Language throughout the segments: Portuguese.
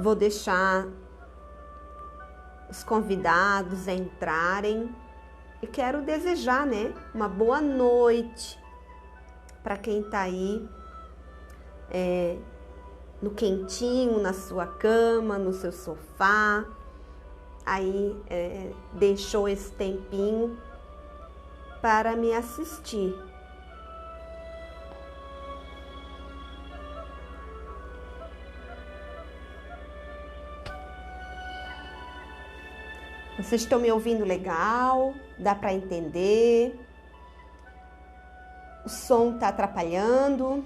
vou deixar os convidados entrarem e quero desejar, né, uma boa noite para quem tá aí no quentinho, na sua cama, no seu sofá, aí deixou esse tempinho para me assistir. Vocês estão me ouvindo legal? Dá para entender? O som está atrapalhando?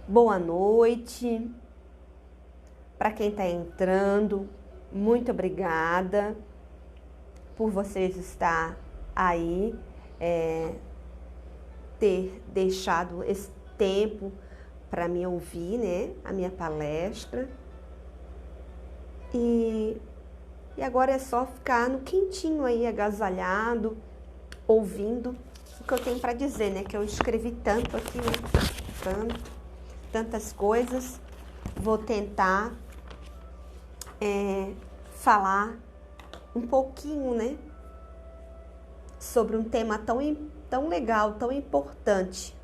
Boa noite. Para quem está entrando, muito obrigada por vocês estar aí, ter deixado esse tempo para me ouvir, né, a minha palestra. E agora é só ficar no quentinho aí, agasalhado, ouvindo o que eu tenho para dizer, né, que eu escrevi tanto aqui, né, tantas coisas. Vou tentar falar um pouquinho, né, sobre um tema tão legal, tão importante.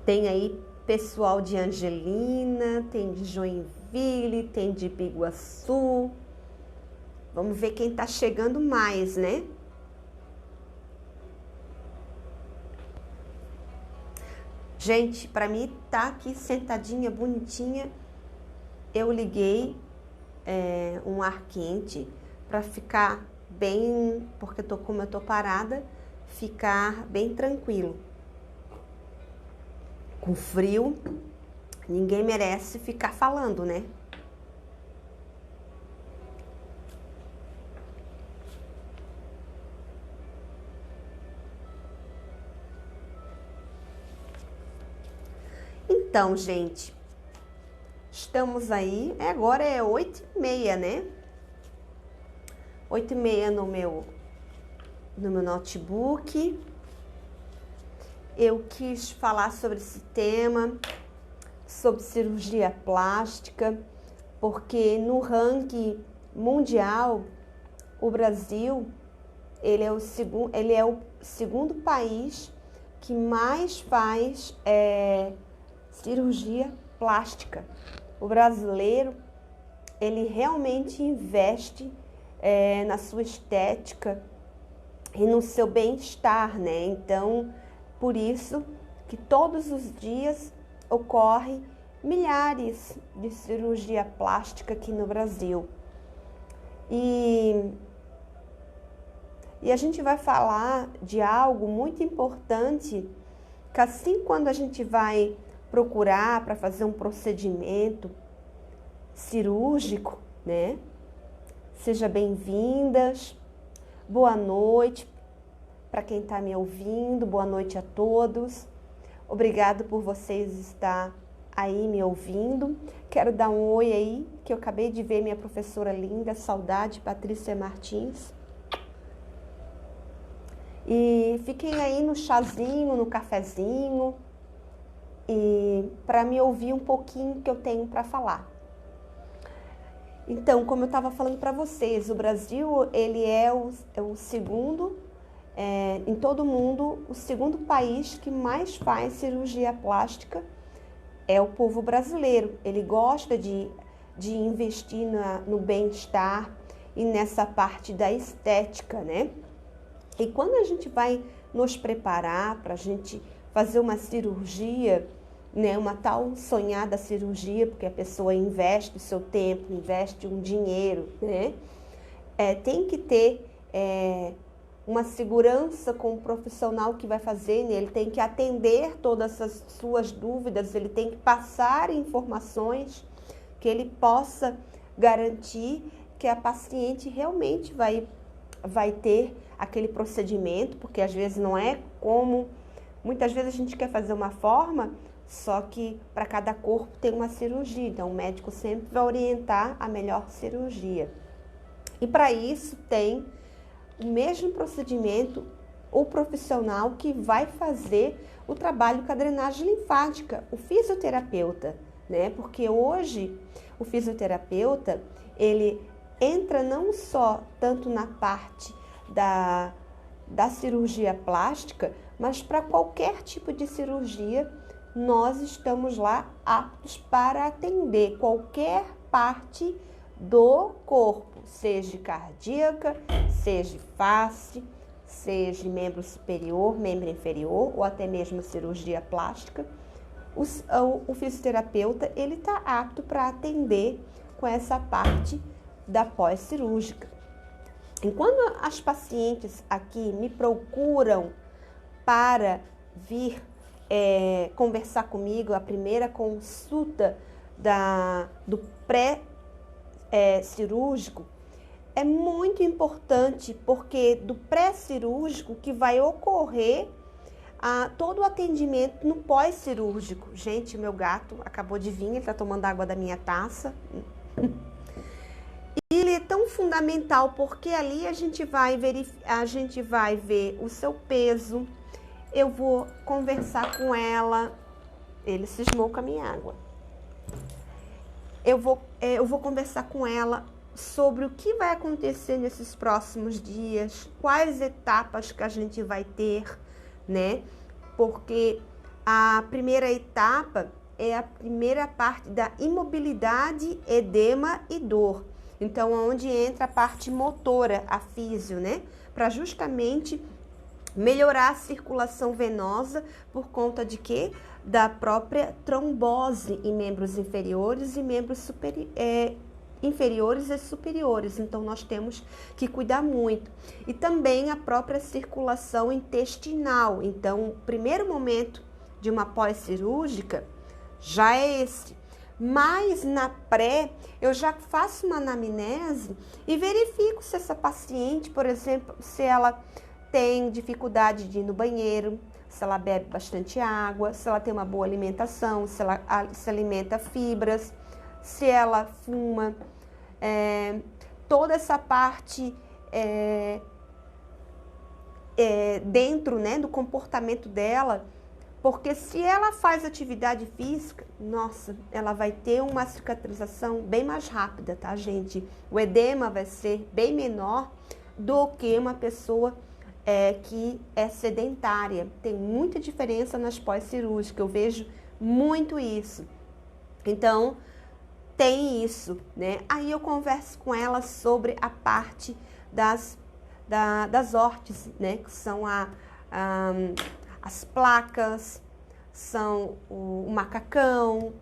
Tem aí pessoal de Angelina, tem de Joinville, tem de Biguaçu. Vamos ver quem tá chegando mais, né? Gente, para mim tá aqui sentadinha, bonitinha, eu liguei um ar quente para ficar bem, porque como eu tô parada, ficar bem tranquilo. Com frio, ninguém merece ficar falando, né? Então, gente, estamos aí, agora é 8h30, né? 8h30 no meu notebook. Eu quis falar sobre esse tema, sobre cirurgia plástica, porque no ranking mundial, o Brasil, ele é o segundo país que mais faz cirurgia plástica. O brasileiro, ele realmente investe na sua estética e no seu bem-estar, né? Então, por isso que todos os dias ocorre milhares de cirurgia plástica aqui no Brasil. E a gente vai falar de algo muito importante, que assim quando a gente vai procurar para fazer um procedimento cirúrgico, né? Sejam bem-vindas, boa noite para quem está me ouvindo, boa noite a todos. Obrigado por vocês estar aí me ouvindo. Quero dar um oi aí, que eu acabei de ver minha professora linda, saudade, Patrícia Martins. E fiquem aí no chazinho, no cafezinho, e para me ouvir um pouquinho que eu tenho para falar. Então, como eu estava falando para vocês, o Brasil, ele é o segundo, em todo o mundo, o segundo país que mais faz cirurgia plástica é o povo brasileiro. Ele gosta de investir no bem-estar e nessa parte da estética, né? E quando a gente vai nos preparar para a gente fazer uma cirurgia, né, uma tal sonhada cirurgia, porque a pessoa investe o seu tempo, investe um dinheiro, né? Tem que ter uma segurança com o profissional que vai fazer, né? Ele tem que atender todas as suas dúvidas, ele tem que passar informações que ele possa garantir que a paciente realmente vai ter aquele procedimento, porque às vezes não é como... Muitas vezes a gente quer fazer uma forma, só que para cada corpo tem uma cirurgia. Então, o médico sempre vai orientar a melhor cirurgia. E para isso tem o mesmo procedimento, o profissional que vai fazer o trabalho com a drenagem linfática, o fisioterapeuta, né? Porque hoje o fisioterapeuta, ele entra não só tanto na parte da cirurgia plástica, mas para qualquer tipo de cirurgia, nós estamos lá aptos para atender qualquer parte do corpo, seja cardíaca, seja face, seja membro superior, membro inferior ou até mesmo cirurgia plástica. O fisioterapeuta, ele está apto para atender com essa parte da pós-cirúrgica. E quando as pacientes aqui me procuram para vir conversar comigo, a primeira consulta do pré-cirúrgico, é muito importante, porque do pré-cirúrgico que vai ocorrer todo o atendimento no pós-cirúrgico. Gente, meu gato acabou de vir, ele está tomando água da minha taça. E ele é tão fundamental, porque ali a gente vai ver o seu peso. Eu vou conversar com ela. Ele cismou com a minha água. Eu vou conversar com ela sobre o que vai acontecer nesses próximos dias, quais etapas que a gente vai ter, né? Porque a primeira etapa é a primeira parte da imobilidade, edema e dor. Então, onde entra a parte motora, a físio, né? Para justamente melhorar a circulação venosa por conta de quê? Da própria trombose em membros inferiores e membros inferiores e superiores. Então, nós temos que cuidar muito. E também a própria circulação intestinal. Então, o primeiro momento de uma pós-cirúrgica já é esse. Mas na pré, eu já faço uma anamnese e verifico se essa paciente, por exemplo, se ela tem dificuldade de ir no banheiro, se ela bebe bastante água, se ela tem uma boa alimentação, se ela se alimenta fibras, se ela fuma, toda essa parte dentro, né, do comportamento dela, porque se ela faz atividade física, nossa, ela vai ter uma cicatrização bem mais rápida, tá, gente? O edema vai ser bem menor do que uma pessoa que é sedentária. Tem muita diferença nas pós-cirúrgicas, eu vejo muito isso. Então, tem isso, né? Aí eu converso com ela sobre a parte das órteses, né? Que são as placas, são o macacão,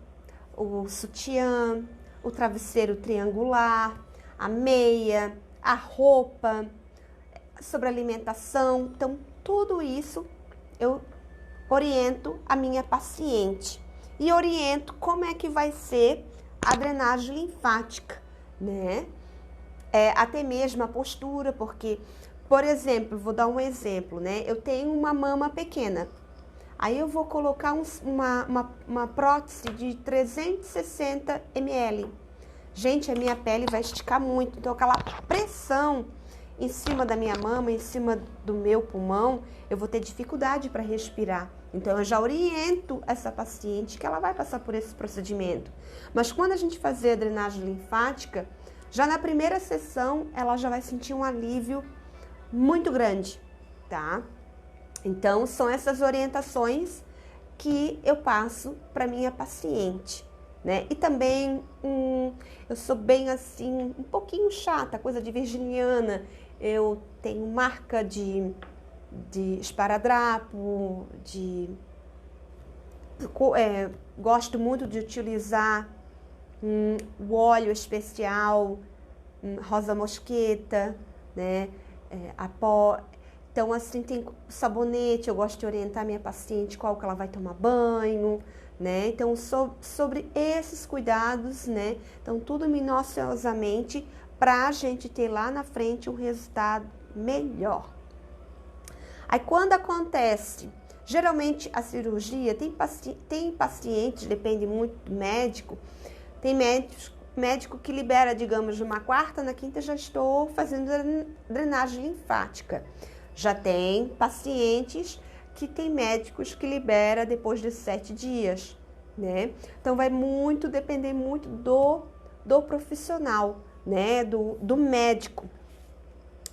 o sutiã, o travesseiro triangular, a meia, a roupa, sobre alimentação. Então, tudo isso eu oriento a minha paciente e oriento como é que vai ser a drenagem linfática, né? Até mesmo a postura, porque, por exemplo, vou dar um exemplo, né? Eu tenho uma mama pequena, aí eu vou colocar uma prótese de 360 ml. Gente, a minha pele vai esticar muito, então aquela pressão em cima da minha mama, em cima do meu pulmão, eu vou ter dificuldade para respirar. Então, eu já oriento essa paciente que ela vai passar por esse procedimento. Mas quando a gente fazer a drenagem linfática, já na primeira sessão, ela já vai sentir um alívio muito grande, tá? Então, são essas orientações que eu passo para minha paciente, né? E também, eu sou bem assim, um pouquinho chata, coisa de virginiana. Eu tenho marca de esparadrapo, gosto muito de utilizar o óleo especial, rosa mosqueta, né? A pó. Então, assim, tem sabonete, eu gosto de orientar minha paciente qual que ela vai tomar banho, né? Então, sobre esses cuidados, né? Então, tudo minuciosamente para a gente ter lá na frente um resultado melhor. Aí quando acontece, geralmente a cirurgia, tem pacientes, depende muito do médico, tem médico que libera, digamos, numa quarta, na quinta já estou fazendo drenagem linfática. Já tem pacientes que tem médicos que libera depois de 7 dias, né? Então vai muito depender muito do profissional, né? Do médico.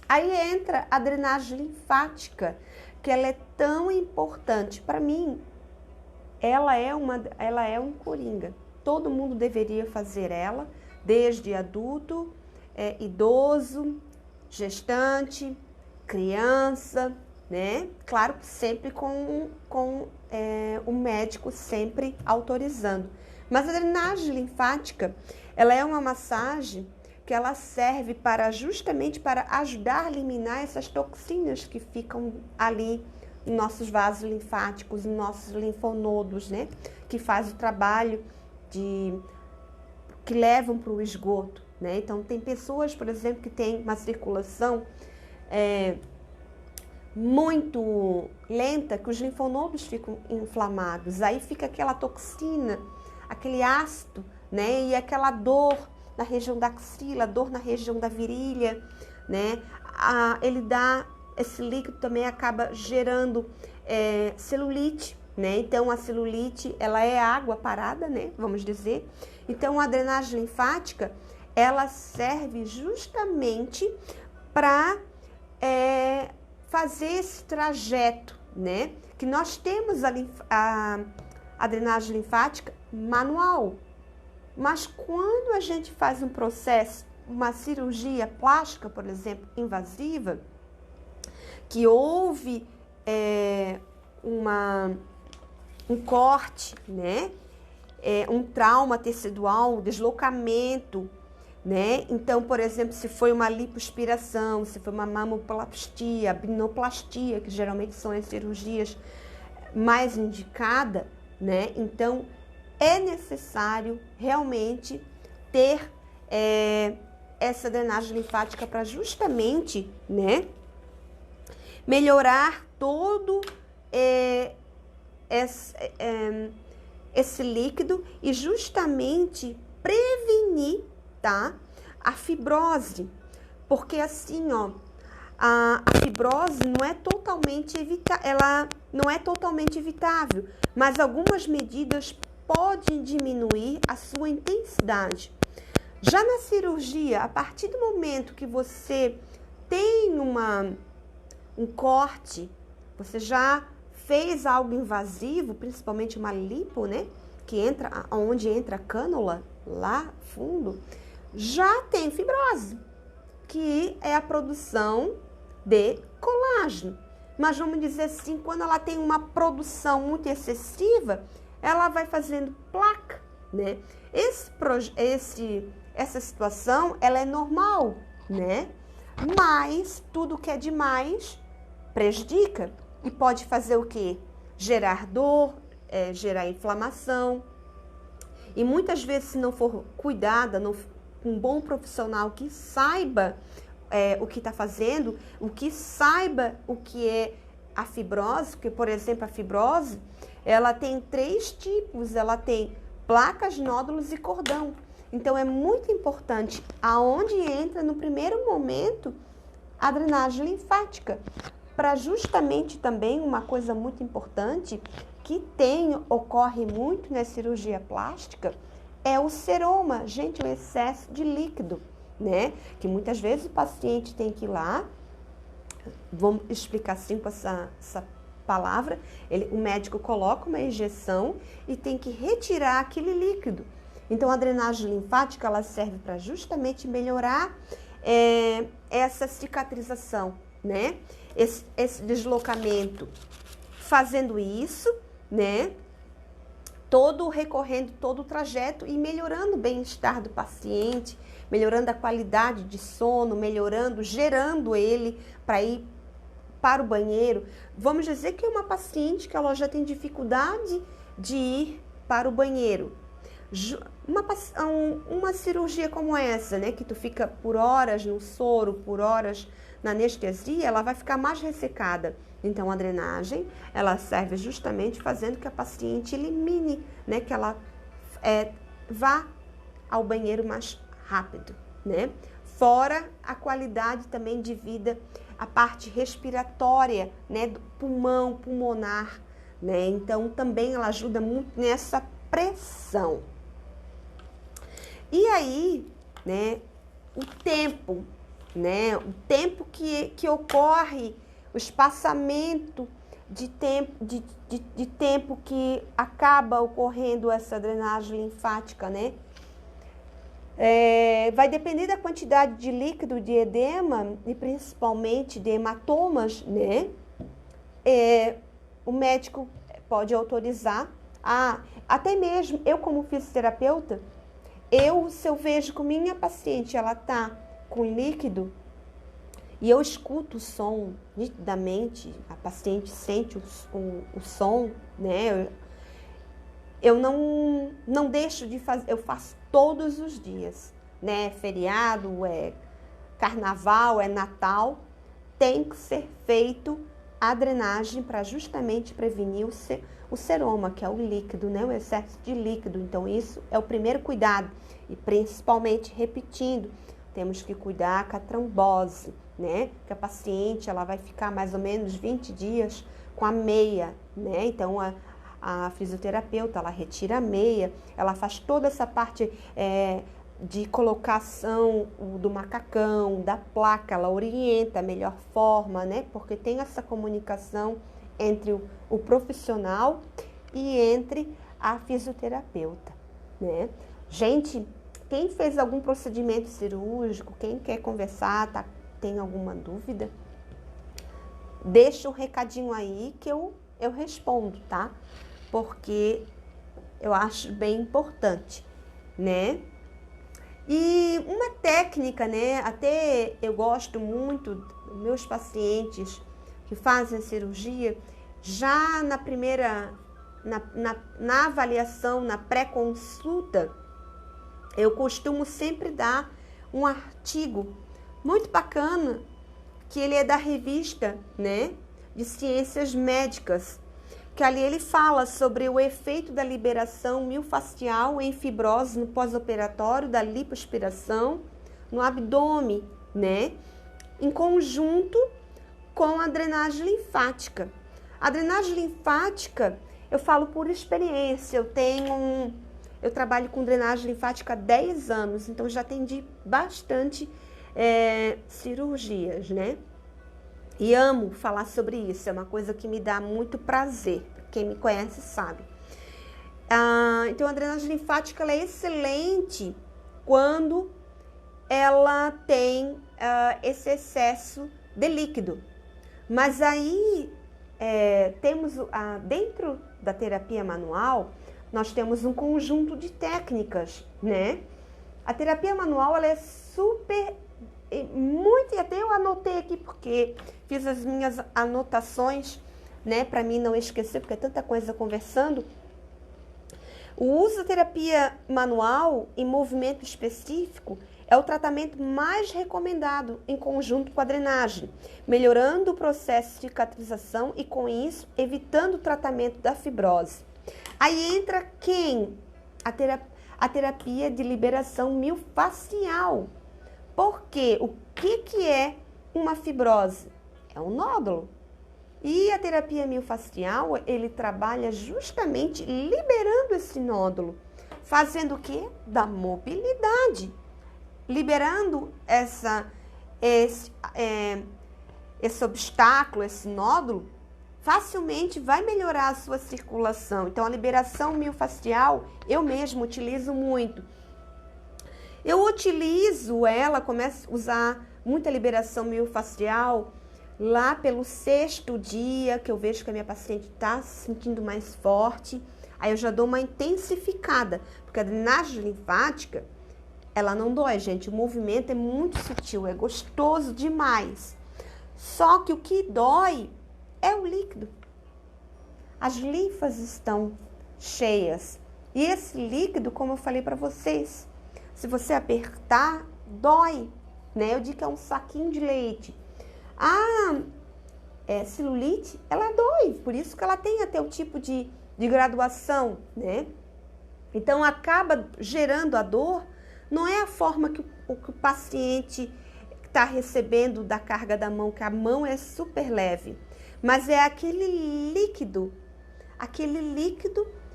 Aí entra a drenagem linfática, que ela é tão importante. Para mim, ela é um coringa. Todo mundo deveria fazer ela, desde adulto, idoso, gestante, criança, né? Claro que sempre com o médico sempre autorizando. Mas a drenagem linfática, ela é uma massagem que ela serve justamente para ajudar a eliminar essas toxinas que ficam ali nos nossos vasos linfáticos, nos nossos linfonodos, né? Que faz o trabalho que levam para o esgoto, né? Então, tem pessoas, por exemplo, que têm uma circulação muito lenta, que os linfonodos ficam inflamados, aí fica aquela toxina, aquele ácido, né? E aquela dor na região da axila, dor na região da virilha, né? Esse líquido também acaba gerando celulite, né? Então a celulite, ela é água parada, né? Vamos dizer. Então a drenagem linfática, ela serve justamente para fazer esse trajeto, né? Que nós temos a drenagem linfática manual. Mas quando a gente faz um processo, uma cirurgia plástica, por exemplo, invasiva, que houve um corte, né? Um trauma tecidual, deslocamento, né? Então, por exemplo, se foi uma lipoaspiração, se foi uma mamoplastia, abdominoplastia, que geralmente são as cirurgias mais indicadas, né? Então, é necessário realmente ter essa drenagem linfática para justamente, né, melhorar todo esse líquido e justamente prevenir, tá, a fibrose. Porque assim, ó, a fibrose não é totalmente evitável, mas algumas medidas podem diminuir a sua intensidade. Já na cirurgia, a partir do momento que você tem um corte, você já fez algo invasivo, principalmente uma lipo, né? Onde entra a cânula, lá fundo, já tem fibrose, que é a produção de colágeno. Mas vamos dizer assim, quando ela tem uma produção muito excessiva, ela vai fazendo placa, né? Essa situação, ela é normal, né? Mas tudo que é demais prejudica e pode fazer o quê? Gerar dor, gerar inflamação. E muitas vezes, se não for cuidada, um bom profissional que saiba o que está fazendo, que saiba o que é a fibrose, porque, por exemplo, a fibrose, ela tem 3 tipos, ela tem placas, nódulos e cordão. Então, é muito importante aonde entra, no primeiro momento, a drenagem linfática. Para justamente também uma coisa muito importante que ocorre muito na cirurgia plástica, é o seroma, gente, o excesso de líquido, né? Que muitas vezes o paciente tem que ir lá, vamos explicar assim com essa palavra, o médico coloca uma injeção e tem que retirar aquele líquido. Então, a drenagem linfática, ela serve para justamente melhorar essa cicatrização, né? Esse deslocamento. Fazendo isso, né? Recorrendo todo o trajeto e melhorando o bem-estar do paciente, melhorando a qualidade de sono, gerando ele para ir para o banheiro. Vamos dizer que é uma paciente que ela já tem dificuldade de ir para o banheiro. Uma cirurgia como essa, né, que tu fica por horas no soro, por horas na anestesia, ela vai ficar mais ressecada. Então, a drenagem, ela serve justamente fazendo que a paciente elimine, né? Que ela vá ao banheiro mais rápido, né? Fora a qualidade também de vida, a parte respiratória, né? Do pulmão, pulmonar, né? Então, também ela ajuda muito nessa pressão. E aí, né? O tempo, né? O tempo que ocorre, o espaçamento de tempo que acaba ocorrendo essa drenagem linfática, né? Vai depender da quantidade de líquido de edema e principalmente de hematomas, né? O médico pode autorizar, até mesmo eu como fisioterapeuta, se eu vejo que minha paciente, ela tá com líquido e eu escuto o som nitidamente, a paciente sente o som, né? Eu não deixo de fazer, eu faço todos os dias, né? Feriado, carnaval, Natal, tem que ser feito a drenagem para justamente prevenir o seroma, que é o líquido, né? O excesso de líquido. Então, isso é o primeiro cuidado. E principalmente, repetindo, temos que cuidar com a trombose, né? Que a paciente, ela vai ficar mais ou menos 20 dias com a meia, né? Então, a fisioterapeuta, ela retira a meia, ela faz toda essa parte de colocação do macacão, da placa, ela orienta a melhor forma, né? Porque tem essa comunicação entre o profissional e entre a fisioterapeuta, né? Gente, quem fez algum procedimento cirúrgico, quem quer conversar, tem alguma dúvida, deixa um recadinho aí que eu respondo, tá? Porque eu acho bem importante, né? E uma técnica, né? Até eu gosto muito dos meus pacientes que fazem a cirurgia, já na primeira, na avaliação, na pré-consulta, eu costumo sempre dar um artigo muito bacana, que ele é da revista, né, de Ciências Médicas, que ali ele fala sobre o efeito da liberação miofascial em fibrose no pós-operatório, da lipoaspiração no abdômen, né, em conjunto com a drenagem linfática. A drenagem linfática, eu falo por experiência, eu trabalho com drenagem linfática há 10 anos, então já atendi bastante cirurgias, né? E amo falar sobre isso, é uma coisa que me dá muito prazer. Quem me conhece sabe. Então, a drenagem linfática ela é excelente quando ela tem esse excesso de líquido. Mas aí, temos dentro da terapia manual, nós temos um conjunto de técnicas, né? A terapia manual, ela é super, muito, e até eu anotei aqui porque fiz as minhas anotações, né? Para mim não esquecer, porque é tanta coisa conversando. O uso da terapia manual em movimento específico é o tratamento mais recomendado em conjunto com a drenagem, melhorando o processo de cicatrização e, com isso, evitando o tratamento da fibrose. Aí entra quem? A terapia de liberação miofascial. Porque o que é uma fibrose? É um nódulo. E a terapia miofascial, ele trabalha justamente liberando esse nódulo, fazendo o quê? Da mobilidade. Liberando esse obstáculo, esse nódulo, facilmente vai melhorar a sua circulação. Então, a liberação miofascial, eu mesmo utilizo muito. Eu utilizo ela, começo a usar muita liberação miofascial lá pelo 6º dia, que eu vejo que a minha paciente está se sentindo mais forte. Aí eu já dou uma intensificada, porque a drenagem linfática, ela não dói, gente. O movimento é muito sutil, é gostoso demais. Só que o que dói é o líquido. As linfas estão cheias. E esse líquido, como eu falei para vocês, se você apertar, dói, né? Eu digo que é um saquinho de leite. celulite, ela dói, por isso que ela tem até o tipo de graduação, né? Então, acaba gerando a dor, não é a forma que o paciente está recebendo da carga da mão, que a mão é super leve, mas é aquele líquido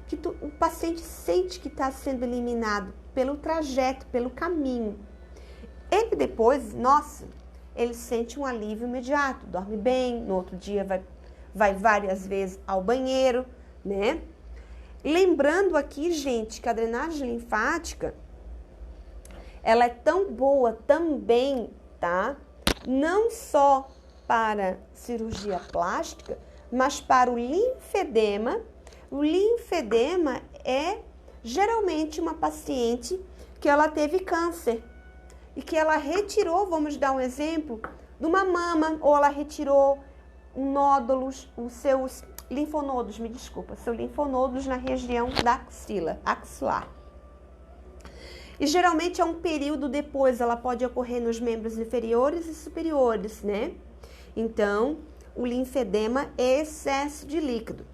que o paciente sente que está sendo eliminado pelo trajeto, pelo caminho. Ele depois, ele sente um alívio imediato, dorme bem, no outro dia vai várias vezes ao banheiro, né? Lembrando aqui, gente, que a drenagem linfática, ela é tão boa também, tá? Não só para cirurgia plástica, mas para o linfedema. O linfedema é geralmente uma paciente que ela teve câncer e que ela retirou, vamos dar um exemplo, de uma mama, ou ela retirou nódulos, os seus linfonodos, seus linfonodos na região da axila, axilar. E geralmente é um período depois, ela pode ocorrer nos membros inferiores e superiores, né? Então, o linfedema é excesso de líquido.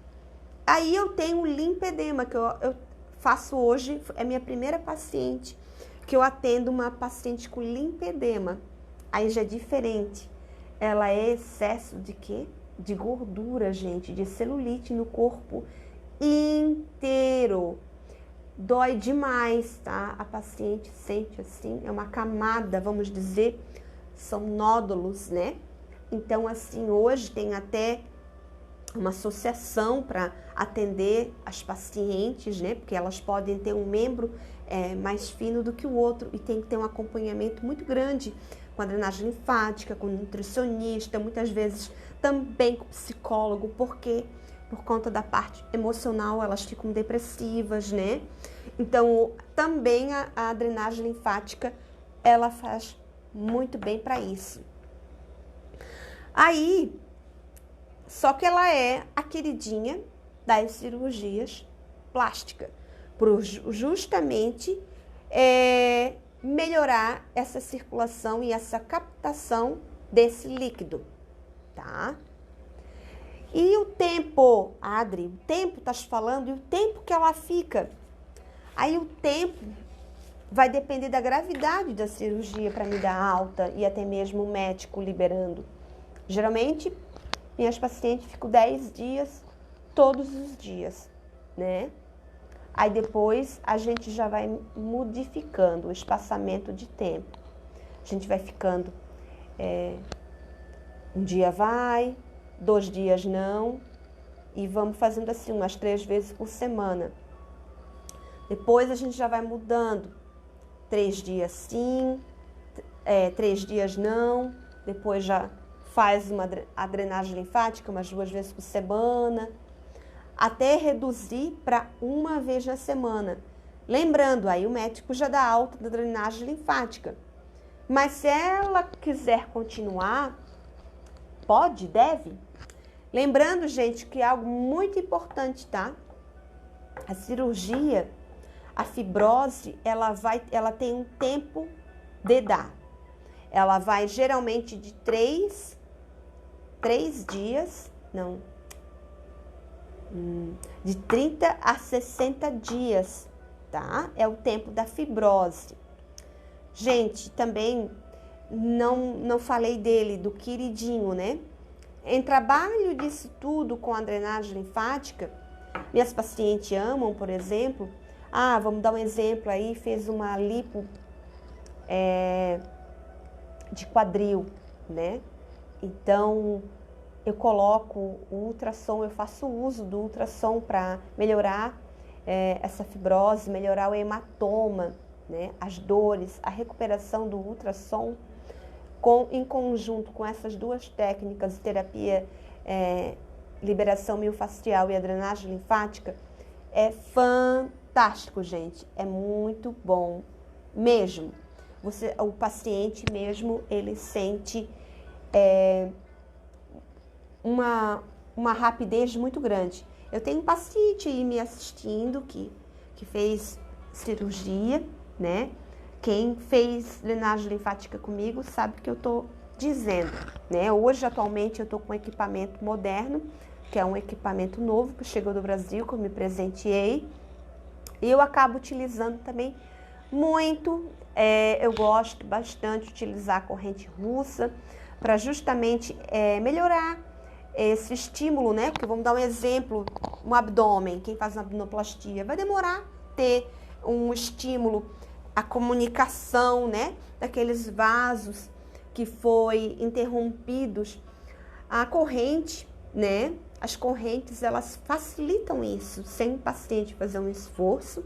Aí eu tenho o linfedema, que eu faço hoje, é minha primeira paciente, que eu atendo uma paciente com linfedema. Aí já é diferente. Ela é excesso de quê? De gordura, gente, de celulite no corpo inteiro. Dói demais, tá? A paciente sente assim, é uma camada, vamos dizer, são nódulos, né? Então, assim, hoje tem até uma associação para atender as pacientes, né? Porque elas podem ter um membro mais fino do que o outro e tem que ter um acompanhamento muito grande com a drenagem linfática, com nutricionista, muitas vezes também com psicólogo, porque por conta da parte emocional elas ficam depressivas, né? Então, também a drenagem linfática, ela faz muito bem para isso. Aí, só que ela é a queridinha das cirurgias plásticas, por justamente melhorar essa circulação e essa captação desse líquido, tá? E o tempo, Adri, o tempo tá te falando, e o tempo que ela fica? Aí o tempo vai depender da gravidade da cirurgia para me dar alta e até mesmo o médico liberando. Geralmente, minhas pacientes ficam 10 dias, todos os dias, né? Aí depois a gente já vai modificando o espaçamento de tempo. A gente vai ficando, um dia vai, 2 dias não, e vamos fazendo assim umas 3 vezes por semana. Depois a gente já vai mudando, 3 dias sim, 3 dias não, depois já faz a drenagem linfática umas 2 vezes por semana, até reduzir para 1 vez na semana. Lembrando, aí o médico já dá alta da drenagem linfática. Mas se ela quiser continuar, pode, deve. Lembrando, gente, que é algo muito importante, tá? A cirurgia, a fibrose, ela tem um tempo de dar. Ela vai geralmente de 3 dias, de 30 a 60 dias, tá? É o tempo da fibrose. Gente, também não falei dele, do queridinho, né? Em trabalho disso tudo com a drenagem linfática, minhas pacientes amam, por exemplo, vamos dar um exemplo aí, fez uma lipo de quadril, né? Então, eu coloco o ultrassom, eu faço uso do ultrassom para melhorar essa fibrose, melhorar o hematoma, né? As dores, a recuperação do ultrassom, em conjunto com essas 2 técnicas, terapia, liberação miofascial e a drenagem linfática, é fantástico, gente. É muito bom mesmo. O paciente mesmo, ele sente uma rapidez muito grande. Eu tenho um paciente aí me assistindo que fez cirurgia, né? Quem fez drenagem linfática comigo sabe que eu tô dizendo, né? Hoje, atualmente, eu estou com um equipamento moderno, que é um equipamento novo que chegou do Brasil, que eu me presenteei. E eu acabo utilizando também muito, eu gosto bastante de utilizar a corrente russa para justamente melhorar esse estímulo, né? Porque vamos dar um exemplo, um abdômen, quem faz uma abdominoplastia vai demorar ter um estímulo, a comunicação, né? Daqueles vasos que foi interrompidos, a corrente, né? As correntes, elas facilitam isso, sem o paciente fazer um esforço,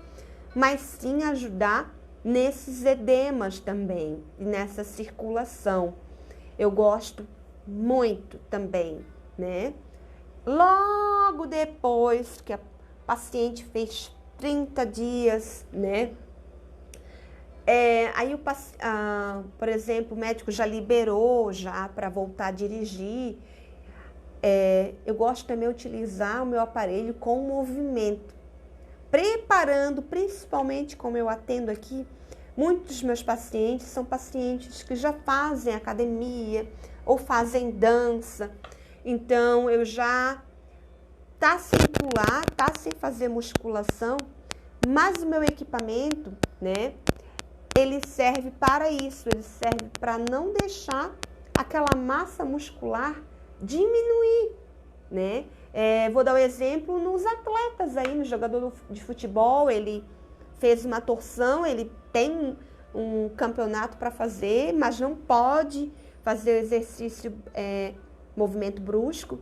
mas sim ajudar nesses edemas também, e nessa circulação. Eu gosto muito também, né? Logo depois que a paciente fez 30 dias, né? Aí, por exemplo, o médico já liberou já para voltar a dirigir. Eu gosto também de utilizar o meu aparelho com movimento, preparando, principalmente como eu atendo aqui, muitos dos meus pacientes são pacientes que já fazem academia ou fazem dança, então eu já tá sem pular, tá sem fazer musculação, mas o meu equipamento, né, ele serve para isso, ele serve para não deixar aquela massa muscular diminuir, né? Vou dar um exemplo nos atletas aí, no jogador de futebol, ele fez uma torção, ele tem um campeonato para fazer, mas não pode fazer exercício, movimento brusco,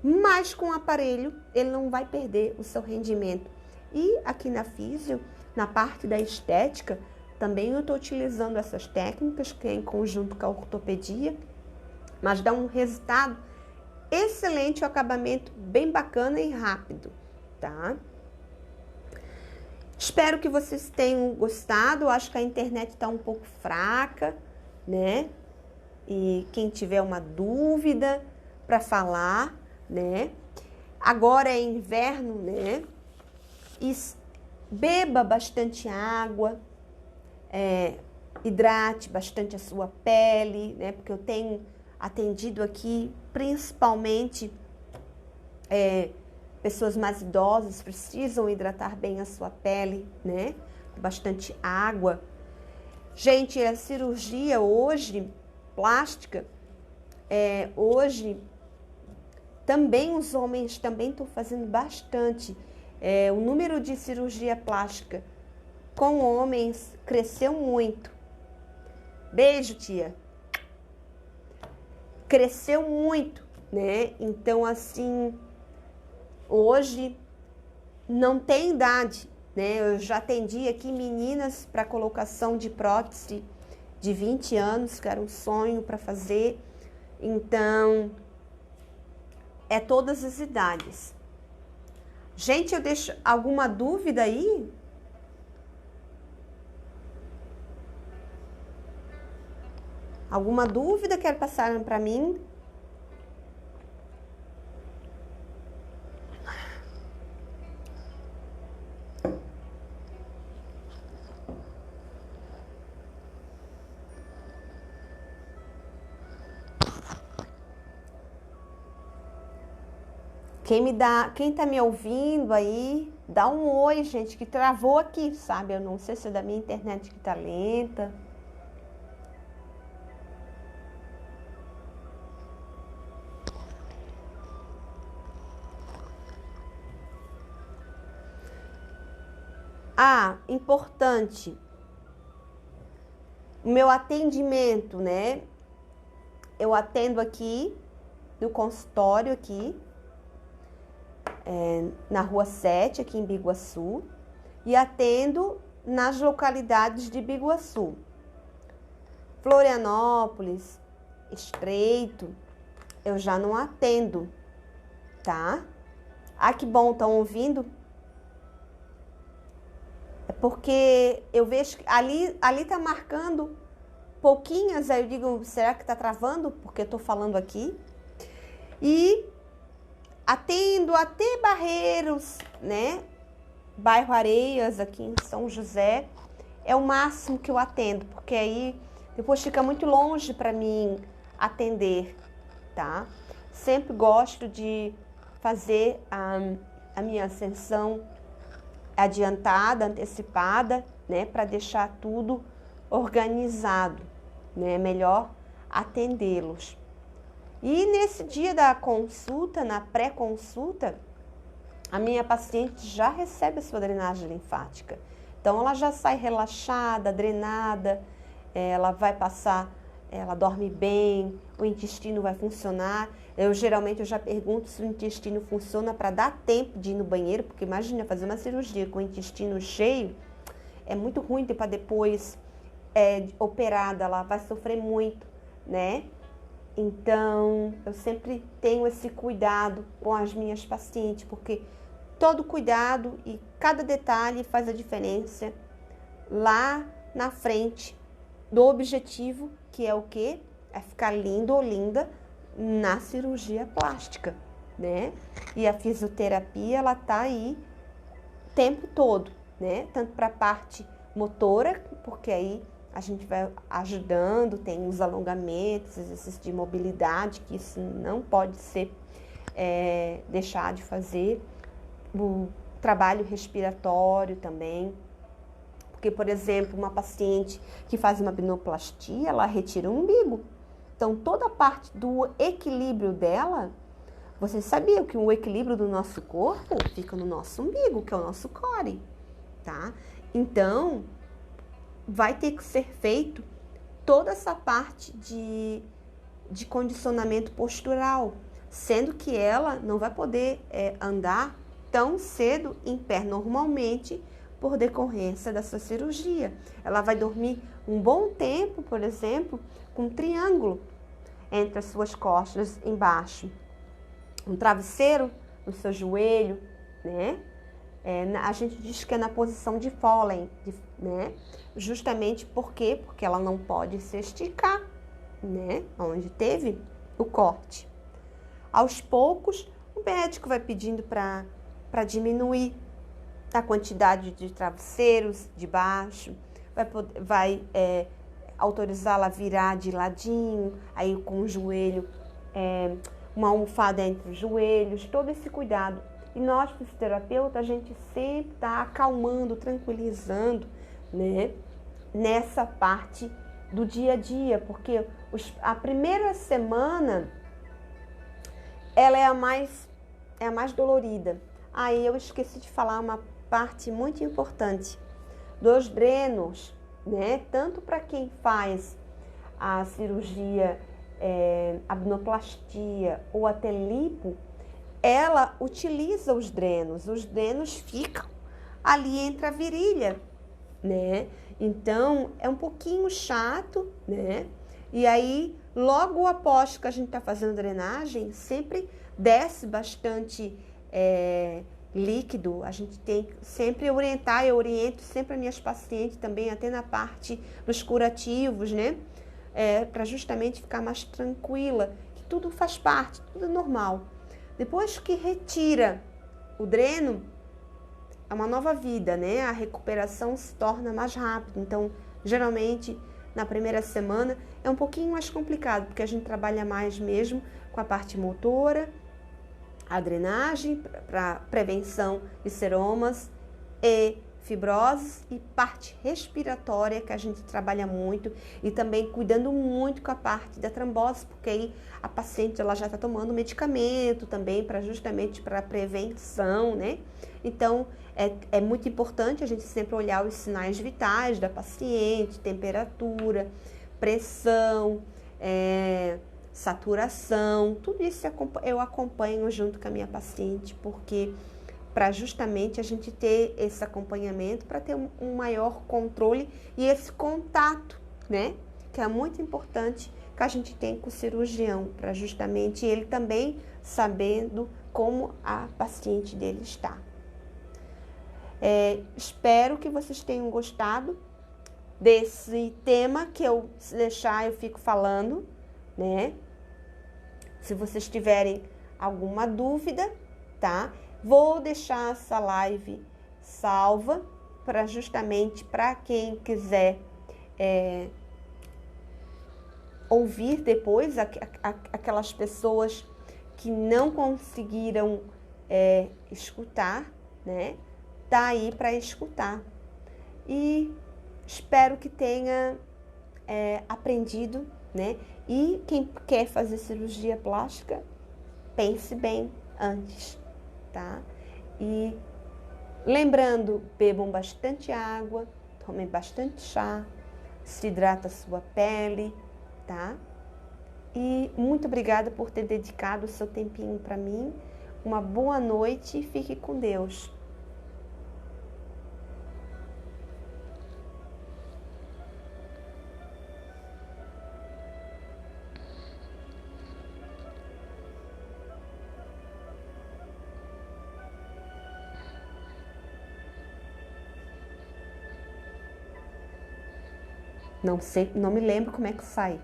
mas com o aparelho ele não vai perder o seu rendimento. E aqui na físio, na parte da estética, também eu estou utilizando essas técnicas, que é em conjunto com a ortopedia, mas dá um resultado excelente, o acabamento bem bacana e rápido, tá? Espero que vocês tenham gostado. Eu acho que a internet está um pouco fraca, né? E quem tiver uma dúvida para falar, né? Agora é inverno, né? E beba bastante água, hidrate bastante a sua pele, né? Porque eu tenho atendido aqui principalmente pessoas mais idosas, precisam hidratar bem a sua pele, né? Bastante água. Gente, a cirurgia hoje, plástica, hoje também os homens também estão fazendo bastante. O número de cirurgia plástica com homens cresceu muito. Beijo, tia. Cresceu muito, né? Então, assim, hoje não tem idade, né? Eu já atendi aqui meninas para colocação de prótese de 20 anos, que era um sonho para fazer. Então, todas as idades. Gente, eu deixo alguma dúvida aí? Alguma dúvida quer passar para mim? Quem tá me ouvindo aí, dá um oi, gente, que travou aqui, sabe? Eu não sei se é da minha internet que tá lenta. Importante, o meu atendimento, né? Eu atendo aqui no consultório aqui, na Rua 7, aqui em Biguaçu, e atendo nas localidades de Biguaçu, Florianópolis, Estreito, eu já não atendo, tá? Que bom, estão ouvindo? Porque eu vejo que ali tá marcando pouquinhas, aí eu digo, será que tá travando? Porque eu tô falando aqui. E atendo até Barreiros, né? Bairro Areias, aqui em São José, é o máximo que eu atendo, porque aí depois fica muito longe para mim atender, tá? Sempre gosto de fazer a minha sessão adiantada, antecipada, né, para deixar tudo organizado, né, melhor atendê-los. E nesse dia da consulta, na pré-consulta, a minha paciente já recebe a sua drenagem linfática. Então ela já sai relaxada, drenada, ela vai passar, ela dorme bem, o intestino vai funcionar. Geralmente eu já pergunto se o intestino funciona para dar tempo de ir no banheiro, porque imagina fazer uma cirurgia com o intestino cheio, é muito ruim para depois operada, ela vai sofrer muito, né? Então eu sempre tenho esse cuidado com as minhas pacientes, porque todo cuidado e cada detalhe faz a diferença lá na frente do objetivo, que é o quê? É ficar lindo ou linda na cirurgia plástica, né? E a fisioterapia, ela tá aí o tempo todo, né? Tanto para a parte motora, porque aí a gente vai ajudando, tem os alongamentos, exercícios de mobilidade, que isso não pode ser deixar de fazer. O trabalho respiratório também. Porque, por exemplo, uma paciente que faz uma abdominoplastia, ela retira o umbigo. Então, toda a parte do equilíbrio dela, você sabia que o equilíbrio do nosso corpo fica no nosso umbigo, que é o nosso core, tá? Então, vai ter que ser feito toda essa parte de condicionamento postural, sendo que ela não vai poder andar tão cedo em pé normalmente, por decorrência da sua cirurgia. Ela vai dormir um bom tempo, por exemplo, com um triângulo entre as suas costas embaixo. Um travesseiro no seu joelho, né? A gente diz que é na posição de Foley, né? Justamente por quê? Porque ela não pode se esticar, né? Onde teve o corte. Aos poucos, o médico vai pedindo para diminuir a quantidade de travesseiros de baixo, vai autorizá-la a virar de ladinho, aí com o joelho, uma almofada entre os joelhos, todo esse cuidado. E nós, fisioterapeutas, a gente sempre está acalmando, tranquilizando, né, nessa parte do dia a dia, porque a primeira semana, ela é a mais dolorida. Aí eu esqueci de falar uma parte muito importante dos drenos, né? Tanto para quem faz a cirurgia abdominoplastia ou até lipo, ela utiliza os drenos. Os drenos ficam ali entre a virilha, né? Então é um pouquinho chato, né? E aí, logo após que a gente está fazendo drenagem, sempre desce bastante líquido. A gente tem que sempre orientar, eu oriento sempre as minhas pacientes também, até na parte dos curativos, né? Para justamente ficar mais tranquila, que tudo faz parte, tudo é normal. Depois que retira o dreno, é uma nova vida, né? A recuperação se torna mais rápida. Então, geralmente, na primeira semana, é um pouquinho mais complicado, porque a gente trabalha mais mesmo com a parte motora, a drenagem para prevenção de seromas e fibroses, e parte respiratória, que a gente trabalha muito, e também cuidando muito com a parte da trombose, porque aí a paciente ela já está tomando medicamento também justamente para prevenção, né? Então é muito importante a gente sempre olhar os sinais vitais da paciente, temperatura, pressão, saturação, tudo isso eu acompanho junto com a minha paciente, porque para justamente a gente ter esse acompanhamento, para ter um maior controle e esse contato, né? Que é muito importante que a gente tem com o cirurgião, para justamente ele também sabendo como a paciente dele está. Espero que vocês tenham gostado desse tema, que se deixar eu fico falando, né? Se vocês tiverem alguma dúvida, tá? Vou deixar essa live salva para justamente para quem quiser ouvir depois aquelas pessoas que não conseguiram escutar, né? Tá aí para escutar. E espero que tenha aprendido, né? E quem quer fazer cirurgia plástica, pense bem antes, tá? E lembrando, bebam bastante água, tomem bastante chá, se hidrata a sua pele, tá? E muito obrigada por ter dedicado o seu tempinho para mim. Uma boa noite e fique com Deus. Não sei, não me lembro como é que sai.